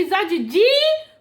episódio de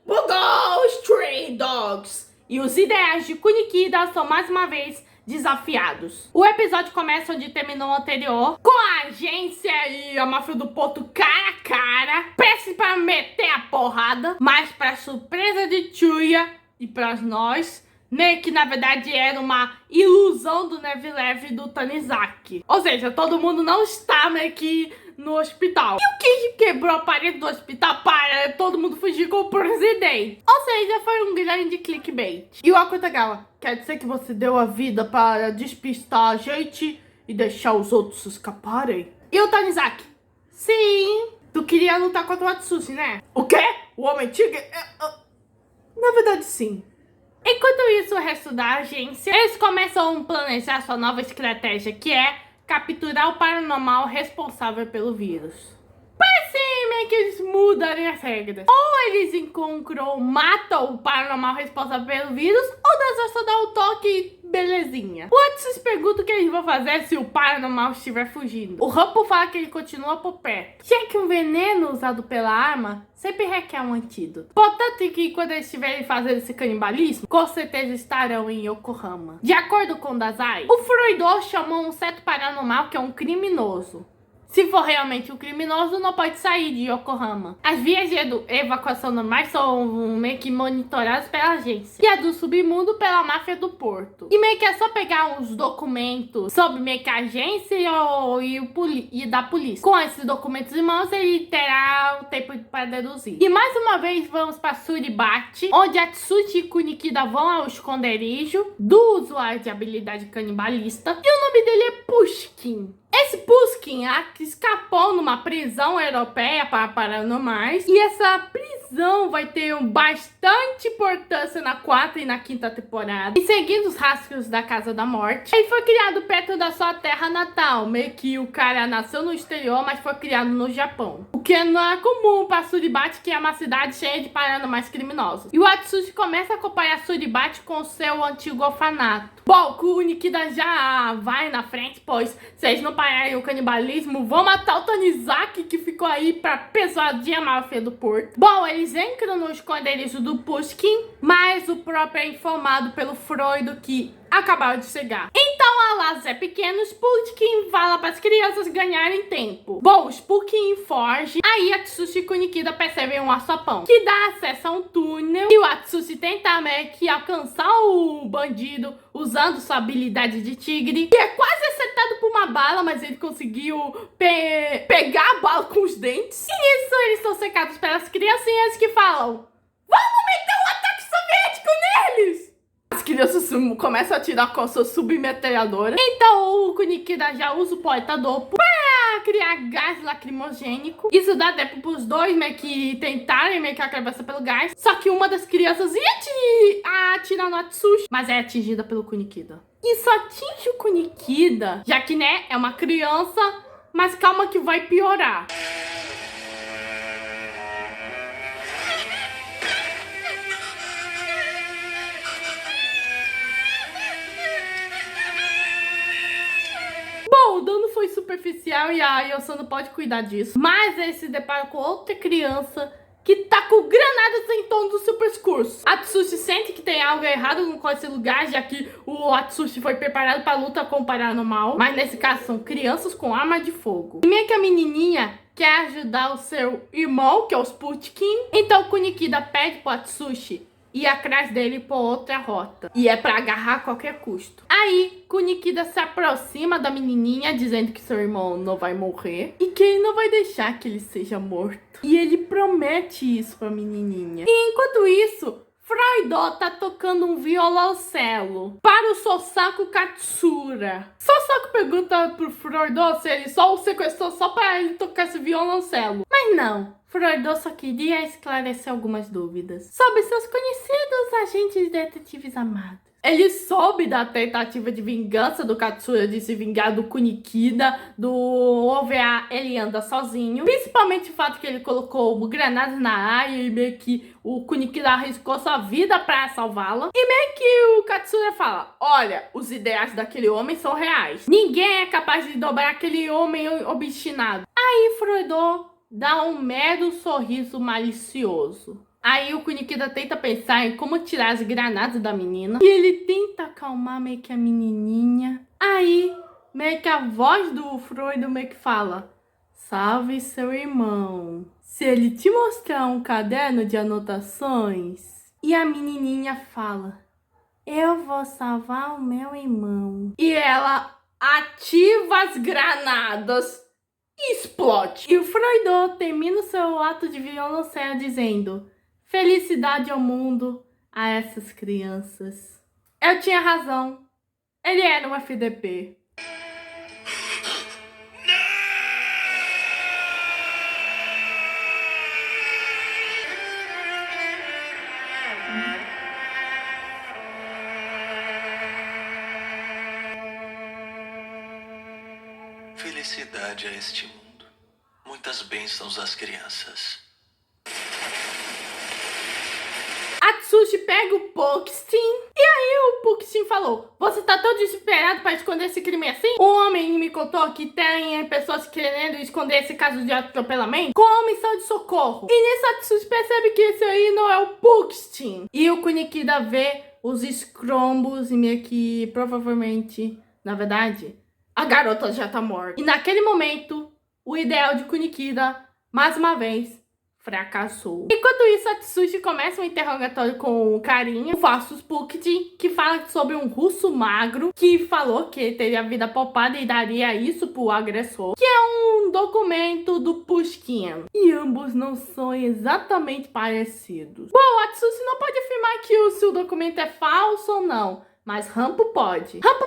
Bugou Stray Dogs. E os ideais de Kunikida são mais uma vez desafiados. O episódio começa onde terminou o anterior, com a agência e a máfia do Porto cara a cara, prestes para meter a porrada, mas para surpresa de Chuya e para nós, né, que na verdade era uma ilusão do Neville e do Tanizaki. Ou seja, todo mundo não está meio que no hospital. E o Kid quebrou a parede do hospital para todo mundo fugir com o presidente. Ou seja, foi um grande clickbait. E o Akutagawa, quer dizer que você deu a vida para despistar a gente e deixar os outros escaparem? E o Tanizaki, sim, tu queria lutar contra o Atsushi, né? O quê? O Homem-Tigre? Na verdade, sim. Enquanto isso, o resto da agência, eles começam a planejar sua nova estratégia, que é capturar o paranormal responsável pelo vírus. Parece meio que eles mudarem as regras. Ou eles encontram, matam o paranormal responsável pelo vírus, ou nós só dar um toque belezinha. O Atsushi pergunta o que eles vão fazer se o paranormal estiver fugindo. O Rampo fala que ele continua por perto, já que um veneno usado pela arma sempre requer um antídoto. Portanto, que quando eles estiverem fazendo esse canibalismo, com certeza estarão em Yokohama. De acordo com Dazai, o Furuidou chamou um certo paranormal que é um criminoso. Se for realmente um criminoso, não pode sair de Yokohama. As vias de evacuação normais são meio que monitoradas pela agência. E a do submundo pela máfia do porto. E meio que é só pegar uns documentos sobre meio que a agência e da polícia. Com esses documentos em mãos, ele terá o tempo para deduzir. E mais uma vez, vamos para Suribate, onde Atsushi e Kunikida vão ao esconderijo do usuário de habilidade canibalista. E o nome dele é Pushkin. Esse Pushkin escapou numa prisão europeia para paranormais. E essa prisão vai ter bastante importância na 4ª e na 5ª temporada. E seguindo os rastros da Casa da Morte, ele foi criado perto da sua terra natal. Meio que o cara nasceu no exterior, mas foi criado no Japão. O que não é comum para Suribate, que é uma cidade cheia de paranormais criminosos. E o Atsushi começa a acompanhar Suribate com seu antigo orfanato. Bom, o Kunikida já vai na frente, pois se eles não pararem o canibalismo, vão matar o Tanizaki, que ficou aí pra pesadinha máfia do porto. Bom, eles entram no esconderijo do Pushkin, mas o próprio é informado pelo Froido que acabaram de chegar. Então, a Lazé pequeno, os Pushkin fala para as crianças ganharem tempo. Bom, os Pushkin foge, aí Atsushi e Kunikida percebem um açapão que dá acesso a um túnel e o Atsushi tenta meio que alcançar o bandido usando sua habilidade de tigre, que é quase acertado por uma bala, mas ele conseguiu pegar a bala com os dentes. E nisso eles são cercados pelas criancinhas que falam: vamos meter um ataque soviético neles! As crianças começam a atirar com a sua submetralhadora. Então o Kunikida já usa o porta-dopo para criar gás lacrimogênico. Isso dá tempo para os dois meio que tentarem meio que atravessar pelo gás. Só que uma das crianças ia atirar no Atsushi, mas é atingida pelo Kunikida. E só atinge o Kunikida, já que, né, é uma criança, mas calma que vai piorar. Bom, o dano foi superficial e a Yosano pode cuidar disso. Mas ele se depara com outra criança que tá com granadas em torno do seu pescoço. Atsushi sente que tem algo errado com esse lugar, já que o Atsushi foi preparado para luta com o paranormal. Mas nesse caso são crianças com arma de fogo. E meio que a menininha quer ajudar o seu irmão, que é o Pushkin. Então o Kunikida pede pro Atsushi ir atrás dele por outra rota. E é pra agarrar a qualquer custo. Aí, Kunikida se aproxima da menininha, dizendo que seu irmão não vai morrer. E que ele não vai deixar que ele seja morto. E ele promete isso pra menininha. E enquanto isso, Froido tá tocando um violoncelo para o Sosaku Katsura. Sosaku pergunta pro Froido se ele só o sequestrou só para ele tocar esse violoncelo. Mas não. Froido só queria esclarecer algumas dúvidas sobre seus conhecidos agentes detetives amados. Ele soube da tentativa de vingança do Katsura de se vingar do Kunikida, do OVA ele anda sozinho. Principalmente o fato que ele colocou granadas na área e meio que o Kunikida arriscou sua vida para salvá-la. E meio que o Katsura fala: olha, os ideais daquele homem são reais. Ninguém é capaz de dobrar aquele homem obstinado. Aí Froido dá um mero sorriso malicioso. Aí o Kunikida tenta pensar em como tirar as granadas da menina. E ele tenta acalmar meio que a menininha. Aí meio que a voz do Freud meio que fala: salve seu irmão. Se ele te mostrar um caderno de anotações. E a menininha fala: eu vou salvar o meu irmão. E ela ativa as granadas e explode. E o Freud termina o seu ato de violoncelo dizendo: felicidade ao mundo, a essas crianças. Eu tinha razão. Ele era um FDP. Felicidade a este mundo. Muitas bênçãos às crianças. Atsushi pega o Puxin. E aí o Puxin falou: você tá tão desesperado pra esconder esse crime assim? O homem me contou que tem pessoas querendo esconder esse caso de atropelamento com a missão de socorro. E nisso Atsushi percebe que esse aí não é o Puxin. E o Kunikida vê os escrombos e meio que provavelmente, na verdade, a garota já tá morta. E naquele momento, o ideal de Kunikida, mais uma vez, fracassou. Enquanto isso, Atsushi começa um interrogatório com o carinha, o falso Puxin, que fala sobre um russo magro que falou que teria a vida poupada e daria isso pro agressor, que é um documento do Pushkin. E ambos não são exatamente parecidos. Bom, Atsushi não pode afirmar que se o documento é falso ou não, mas Rampo pode. Rampo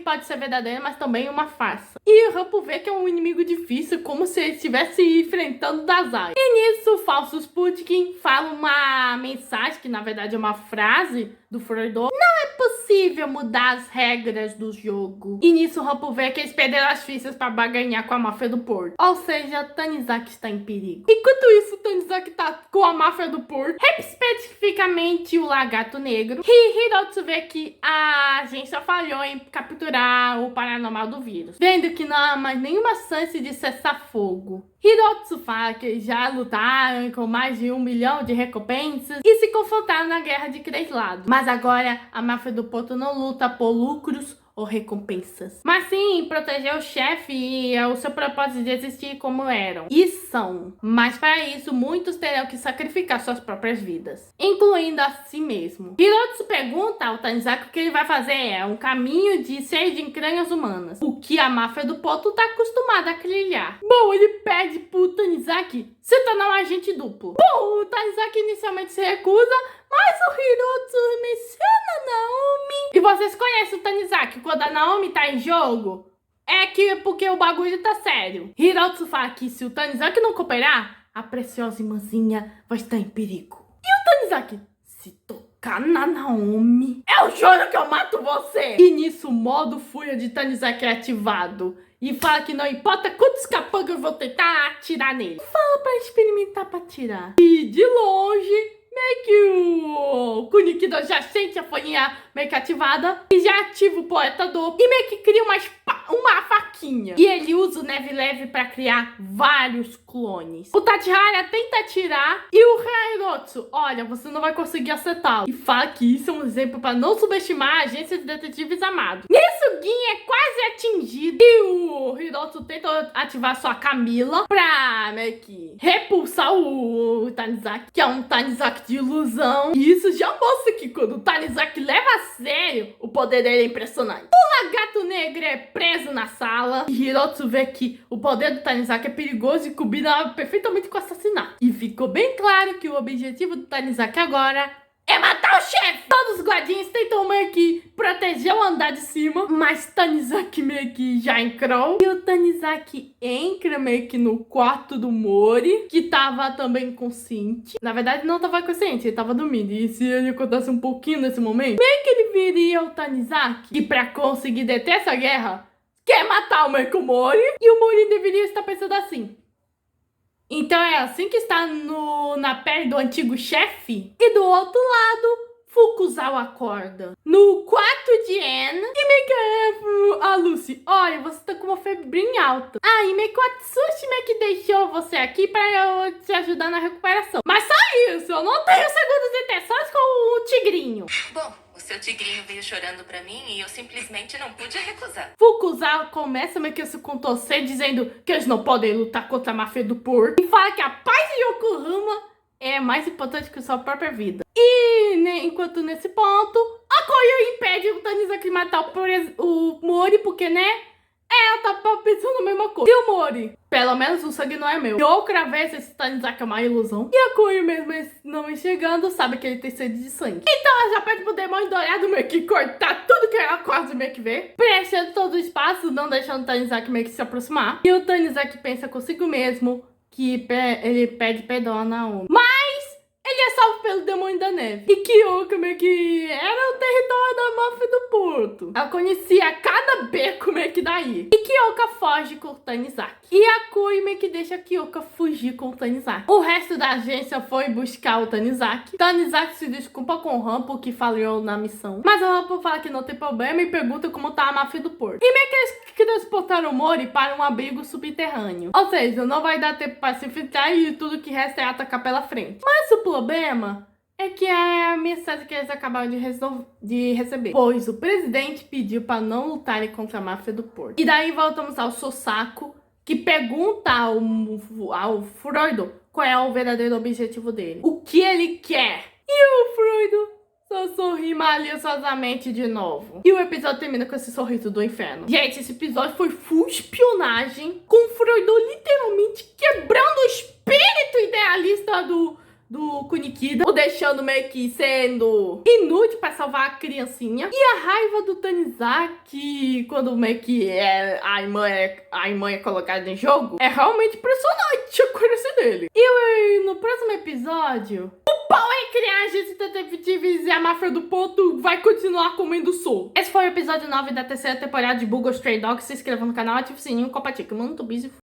pode ser verdadeiro, mas também uma farsa. E o Rampo vê que é um inimigo difícil, como se ele estivesse enfrentando Dazai. E nisso, o falso Pushkin fala uma mensagem, que na verdade é uma frase do Freud. Não é possível mudar as regras do jogo. E nisso, o Rampo vê que eles perderam as fichas para barganhar com a máfia do Porto. Ou seja, Tanizaki está em perigo. Enquanto isso, Tanizaki tá com a máfia do Porto, especificamente o Lagarto Negro. E Hirotsu vê que a agência falhou em capturar o paranormal do vírus, vendo que não há mais nenhuma chance de cessar fogo. Hirotsu fala que já lutaram com mais de 1 milhão de recompensas e se confrontaram na guerra de 3 lados. Mas agora a máfia do Porto não luta por lucros ou recompensas, mas sim proteger o chefe e o seu propósito de existir como eram e são. Mas para isso muitos terão que sacrificar suas próprias vidas, incluindo a si mesmo. Hirotsu pergunta ao Tanizaki o que ele vai fazer é um caminho de cheio de entranhas humanas, o que a máfia do Porto está acostumada a trilhar. Bom, ele pede pro Tanizaki se tornar um agente duplo. Bom, o Tanizaki inicialmente se recusa, mas o Hirotsu menciona Naomi. E vocês conhecem o Tanizaki, quando a Naomi tá em jogo, é que porque o bagulho tá sério. Hirotsu fala que se o Tanizaki não cooperar, a preciosa irmãzinha vai estar em perigo. E o Tanizaki, se tocar na Naomi, eu juro que eu mato você. E nisso o modo fúria de Tanizaki é ativado. E fala que não importa quantos capangas eu vou tentar atirar nele. Fala pra experimentar pra atirar. E de longe, meio que o Kunikida já sente a folhinha meio que ativada e já ativa o poeta do e meio que cria uma faquinha. E ele usa o Neve Leve pra criar vários clones. O Tachihara tenta atirar e o Hirotsu, olha, você não vai conseguir acertá-lo. E fala que isso é um exemplo pra não subestimar a agência de detetives amados. Nisso, Gin é quase atingido e o Hirotsu tenta ativar sua Camila pra meio que repulsar o Tanizaki, que é um Tanizaki de ilusão. E isso já mostra que quando o Tanizaki leva a sério, o poder dele é impressionante. O Lagarto Negro é preso na sala e Hirotsu vê que o poder do Tanizaki é perigoso e combina perfeitamente com o assassinato. E ficou bem claro que o objetivo do Tanizaki agora é matar o chefe! Todos os guardinhas tentam meio que proteger o andar de cima, mas Tanizaki meio que já entrou. E o Tanizaki entra meio que no quarto do Mori, que tava também consciente. Na verdade, não tava consciente, ele tava dormindo. E se ele acordasse um pouquinho nesse momento, meio que ele viria o Tanizaki. E pra conseguir deter essa guerra, quer matar o meio que o Mori. E o Mori deveria estar pensando assim: então é assim que está na pele do antigo chefe? E do outro lado, Fukuzawa acorda no quarto de Anne e meio que a Lucy, olha, você tá com uma febre bem alta. E meio que o Atsushi meio que deixou você aqui pra eu te ajudar na recuperação. Mas só isso, eu não tenho segundas intenções com o tigrinho. Bom, o seu tigrinho veio chorando pra mim e eu simplesmente não pude recusar. Fukuzawa começa meio que se contorcer, dizendo que eles não podem lutar contra a máfia do porto. E fala que a paz de Yokohama é mais importante que sua própria vida. E enquanto nesse ponto, a Koyo impede o Tanizaki matar o Mori, porque, né? Ela tá pensando a mesma coisa. E o Mori? Pelo menos o sangue não é meu. E outra vez esse Tanizaki é uma ilusão. E a Koyo, mesmo não enxergando, sabe que ele tem sede de sangue. Então ela já pede pro demônio dourado meio que cortar tudo que ela quase meio que vê, preenchendo todo o espaço, não deixando o Tanizaki meio que se aproximar. E o Tanizaki pensa consigo mesmo que ele pede perdão a Naomi. Mas ele é salvo pelo demônio da neve. E Kyoka meio que era o território da máfia do porto. Ela conhecia cada beco meio que daí. E Kyoka foge com o Tanizaki. E a Kui meio que deixa Kyoka fugir com o Tanizaki. O resto da agência foi buscar o Tanizaki. Tanizaki se desculpa com o Rampo que falhou na missão. Mas o Rampo fala que não tem problema e pergunta como tá a máfia do porto. E meio que eles transportaram o Mori para um abrigo subterrâneo. Ou seja, não vai dar tempo para se infiltrar e tudo que resta é atacar pela frente. Mas o problema é que é a mensagem que eles acabaram de receber. Pois o presidente pediu para não lutarem contra a máfia do porto. E daí voltamos ao Sosako, que pergunta ao Froido qual é o verdadeiro objetivo dele. O que ele quer. E o Froido só sorri maliciosamente de novo. E o episódio termina com esse sorriso do inferno. Gente, esse episódio foi full espionagem, com o Froido literalmente quebrando o espírito idealista do Kunikida, o deixando meio que sendo inútil pra salvar a criancinha. E a raiva do Tanizaki, quando meio que a irmã é colocada em jogo, é realmente impressionante a coisa dele. E no próximo episódio, o pau entre a agência detetives e a máfia do porto vai continuar comendo sol. Esse foi o episódio 9 da terceira temporada de Bungo Stray Dogs. Se inscreva no canal, ative o sininho, compartilhe. Muito busy.